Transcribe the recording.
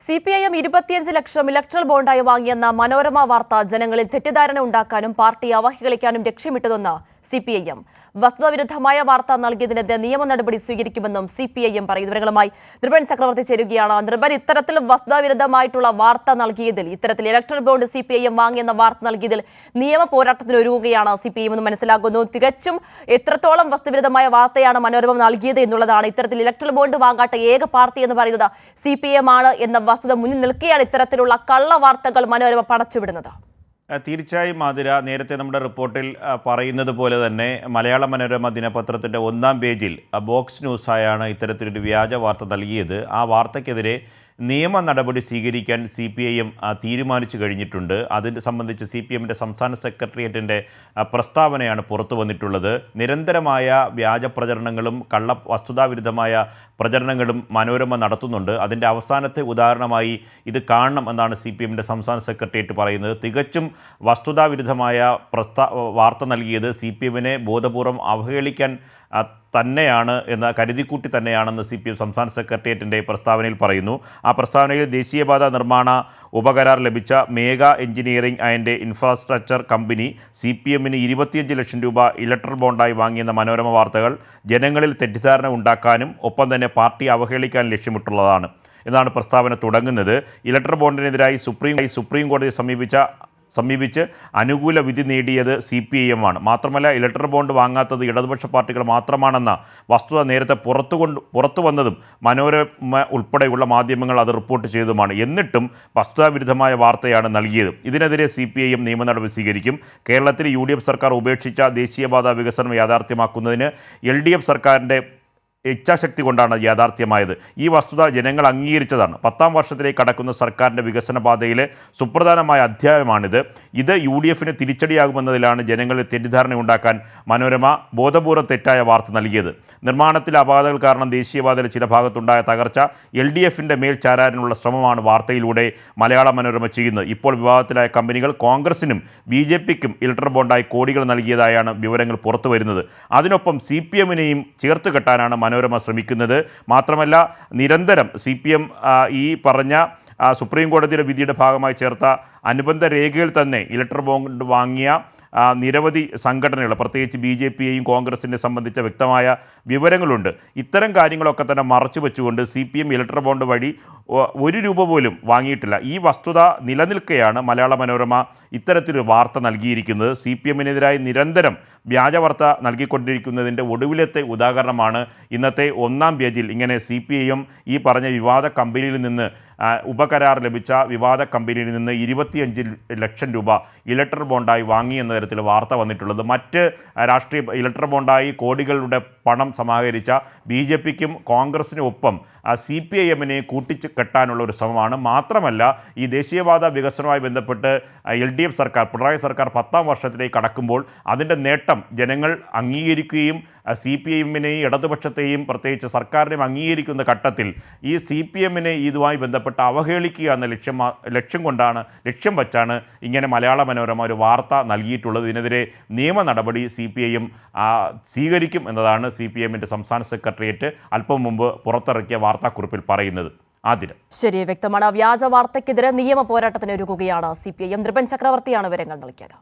CPIM 25 ലക്ഷം electoral ബോണ്ടായി വാങ്ങിയെന്ന Manorama വാർത്ത ജനങ്ങളിൽ തെറ്റിദ്ധാരണ ഉണ്ടാക്കാനും പാർട്ടി അവഹേളിക്കാനും ലക്ഷ്യമിട്ടതെന്ന് CPIM. വസ്തുതാവിരുദ്ധമായ വാർത്ത നൽകിയതിനെതിരെ നിയമ നടപടി സ്വീകരിക്കുമെന്നും CPIM പറയുന്നു. വിവരങ്ങളുമായി നിർഭൻ ചക്രവർത്തി ചേരുകയാണ്. നിർഭൻ, ഇത്തരത്തിൽ വസ്തുതാവിരുദ്ധമായിട്ടുള്ള വാർത്ത നൽകിയതിൽ, ഇത്തരത്തിൽ ഇലക്ട്രൽ ബോണ്ട് CPIM വാങ്ങിയെന്ന വാർത്ത നൽകിയതിൽ നിയമ പോരാട്ടത്തിന് ഒരുങ്ങുകയാണ് CPIM എന്ന് മനസ്സിലാക്കുന്നു. തികച്ചും എത്രത്തോളം വസ്തുവിരുദ്ധമായ വാർത്തയാണ് മനോരമ നൽകിയത് എന്നുള്ളതാണ്. ഇത്തരത്തിൽ ഇലക്ട്രൽ ബോണ്ട് വാങ്ങാത്ത ഏക പാർട്ടി എന്ന് പറയുന്നത് CPIM ആണ് എന്ന വസ്തുത മുന്നിൽ നിൽക്കുകയാണ് ഇത്തരത്തിലുള്ള കള്ളവാർത്തകൾ മനോരമ പടച്ചുവിടുന്നത്. തീർച്ചയായും മാതിര, നേരത്തെ നമ്മുടെ റിപ്പോർട്ടിൽ പറയുന്നത് പോലെ തന്നെ മലയാള മനോരമ ദിനപത്രത്തിൻ്റെ 1-ാം പേജിൽ ബോക്സ് ന്യൂസായാണ് ഇത്തരത്തിലൊരു വ്യാജ വാർത്ത നൽകിയത്. ആ വാർത്തയ്ക്കെതിരെ നിയമ നടപടി സ്വീകരിക്കാൻ CPIM തീരുമാനിച്ചു കഴിഞ്ഞിട്ടുണ്ട്. അതിനെ സംബന്ധിച്ച് CPIMൻ്റെ സംസ്ഥാന സെക്രട്ടേറിയറ്റിൻ്റെ പ്രസ്താവനയാണ് പുറത്തു വന്നിട്ടുള്ളത്. നിരന്തരമായ വ്യാജ പ്രചരണങ്ങളും വസ്തുതാവിരുദ്ധമായ പ്രചരണങ്ങളും മനോരമ നടത്തുന്നുണ്ട്. അതിൻ്റെ അവസാനത്തെ ഉദാഹരണമായി ഇത് കാണണം എന്നാണ് CPIMൻ്റെ സംസ്ഥാന സെക്രട്ടേറിയറ്റ് പറയുന്നത്. തികച്ചും വസ്തുതാവിരുദ്ധമായ വാർത്ത നൽകിയത് CPIMനെ ബോധപൂർവം അവഹേളിക്കാൻ തന്നെയാണ് എന്ന കരുതിക്കൂട്ടി തന്നെയാണെന്ന് CPIM സംസ്ഥാന സെക്രട്ടേറിയറ്റിൻ്റെ പ്രസ്താവനയിൽ പറയുന്നു. ആ പ്രസ്താവനയിൽ ദേശീയപാത നിർമ്മാണ ഉപകരാർ ലഭിച്ച മേഘ എഞ്ചിനീയറിംഗ് ആൻഡ് ഇൻഫ്രാസ്ട്രക്ചർ കമ്പനി CPIMന് 25 ലക്ഷം രൂപ ഇലക്ട്രൽ ബോണ്ടായി വാങ്ങിയെന്ന മനോരമ വാർത്തകൾ ജനങ്ങളിൽ തെറ്റിദ്ധാരണ ഉണ്ടാക്കാനും ഒപ്പം തന്നെ പാർട്ടി അവഹേളിക്കാൻ ലക്ഷ്യമിട്ടുള്ളതാണ് എന്നാണ് പ്രസ്താവന തുടങ്ങുന്നത്. ഇലക്ട്രൽ ബോണ്ടിനെതിരായി സുപ്രീം കോടതിയെ സമീപിച്ച് അനുകൂല വിധി നേടിയത് CPIM ആണ്. മാത്രമല്ല, ഇലക്ട്രൽ ബോണ്ട് വാങ്ങാത്തത് ഇടതുപക്ഷ പാർട്ടികൾ മാത്രമാണെന്ന വസ്തുത നേരത്തെ പുറത്തു വന്നതും മനോരമ ഉൾപ്പെടെയുള്ള മാധ്യമങ്ങൾ അത് റിപ്പോർട്ട് ചെയ്തതുമാണ്. എന്നിട്ടും വസ്തുതാവിരുദ്ധമായ വാർത്തയാണ് നൽകിയത്. ഇതിനെതിരെ CPIM നിയമ നടപടി സ്വീകരിക്കും. കേരളത്തിൽ UDF സർക്കാർ ഉപേക്ഷിച്ച ദേശീയപാത വികസനം യാഥാർത്ഥ്യമാക്കുന്നതിന് LDF സർക്കാരിൻ്റെ ഇച്ഛാശക്തി കൊണ്ടാണ് യാഥാർത്ഥ്യമായത്. ഈ വസ്തുത ജനങ്ങൾ അംഗീകരിച്ചതാണ്. 10-ാം വർഷത്തിലേക്ക് കടക്കുന്ന സർക്കാരിൻ്റെ വികസന പാതയിലെ സുപ്രധാനമായ അധ്യായമാണിത്. ഇത് UDFന് തിരിച്ചടിയാകുമെന്നതിലാണ് ജനങ്ങളിൽ തെറ്റിദ്ധാരണ ഉണ്ടാക്കാൻ മനോരമ ബോധപൂർവ്വം തെറ്റായ വാർത്ത നൽകിയത്. നിർമ്മാണത്തിലെ അപാകതകൾ കാരണം ദേശീയപാതയിലെ ചില ഭാഗത്തുണ്ടായ തകർച്ച LDFൻ്റെ മേൽ ചാരാനുള്ള ശ്രമമാണ് വാർത്തയിലൂടെ മലയാള മനോരമ ചെയ്യുന്നത്. ഇപ്പോൾ വിവാദത്തിലായ കമ്പനികൾ കോൺഗ്രസിനും BJPക്കും ഇലക്ട്രൽ ബോണ്ടായി കോടികൾ നൽകിയതായാണ് വിവരങ്ങൾ പുറത്തു വരുന്നത്. അതിനൊപ്പം CPIMനെയും ചേർത്ത് കെട്ടാനാണ് മനോരമ ശ്രമിക്കുന്നത്. മാത്രമല്ല, നിരന്തരം CPIM ഈ പറഞ്ഞ സുപ്രീം കോടതിയുടെ വിധിയുടെ ഭാഗമായി ചേർത്ത അനുബന്ധ രേഖയിൽ തന്നെ ഇലക്ട്രൽ ബോണ്ട് വാങ്ങിയ നിരവധി സംഘടനകൾ, പ്രത്യേകിച്ച് BJPയെയും കോൺഗ്രസിനെ സംബന്ധിച്ച വ്യക്തമായ വിവരങ്ങളുണ്ട്. ഇത്തരം കാര്യങ്ങളൊക്കെ തന്നെ മറച്ചു വെച്ചുകൊണ്ട് CPIM ഇലക്ട്രൽ ബോണ്ട് വഴി 1 രൂപ പോലും വാങ്ങിയിട്ടില്ല. ഈ വസ്തുത നിലനിൽക്കെയാണ് മലയാള മനോരമ ഇത്തരത്തിലൊരു വാർത്ത നൽകിയിരിക്കുന്നത്. CPIMനെതിരായി നിരന്തരം വ്യാജ വാർത്ത നൽകിക്കൊണ്ടിരിക്കുന്നതിൻ്റെ ഒടുവിലത്തെ ഉദാഹരണമാണ് ഇന്നത്തെ 1-ാം പേജിൽ ഇങ്ങനെ CPIM ഈ പറഞ്ഞ വിവാദ കമ്പനിയിൽ നിന്ന് ഉപകരാർ ലഭിച്ച വിവാദ കമ്പനിയിൽ നിന്ന് 25 ലക്ഷം രൂപ ഇലക്ട്രൽ ബോണ്ടായി വാങ്ങി എന്ന തരത്തിൽ വാർത്ത വന്നിട്ടുള്ളത്. മറ്റ് രാഷ്ട്രീയ ഇലക്ട്രൽ ബോണ്ടായി കോടികളുടെ പണം സമാഹരിച്ച BJPക്കും കോൺഗ്രസിനും ഒപ്പം CPIMനെ കൂട്ടിച്ച് കെട്ടാനുള്ള ഒരു ശ്രമമാണ്. മാത്രമല്ല, ഈ ദേശീയപാത വികസനവുമായി ബന്ധപ്പെട്ട് LDF സർക്കാർ, പിണറായി സർക്കാർ 10-ാം വർഷത്തിലേക്ക് കടക്കുമ്പോൾ അതിൻ്റെ നേട്ടം ജനങ്ങൾ അംഗീകരിക്കുകയും CPIMനെയും ഇടതുപക്ഷത്തെയും പ്രത്യേകിച്ച് സർക്കാരിനെയും അംഗീകരിക്കുന്ന ഘട്ടത്തിൽ ഈ CPIMനെ ഇതുമായി ബന്ധപ്പെട്ട് അവഹേളിക്കുക എന്ന ലക്ഷ്യം വച്ചാണ് ഇങ്ങനെ മലയാള മനോരമ ഒരു വാർത്ത നൽകിയിട്ടുള്ളത്. ഇതിനെതിരെ നിയമ നടപടി CPIM സ്വീകരിക്കും എന്നതാണ് CPIMൻ്റെ സംസ്ഥാന സെക്രട്ടേറിയറ്റ് അല്പം മുമ്പ് പുറത്തിറക്കിയ വാർത്താക്കുറിപ്പിൽ പറയുന്നത്. ശരി, വ്യക്തമാണ്. വ്യാജ വാർത്തയ്ക്കെതിരെ നിയമ പോരാട്ടത്തിന് ഒരുങ്ങുകയാണ് CPIM. നിർഭൻ ചക്രവർത്തിയാണ് വിവരങ്ങൾ നൽകിയത്.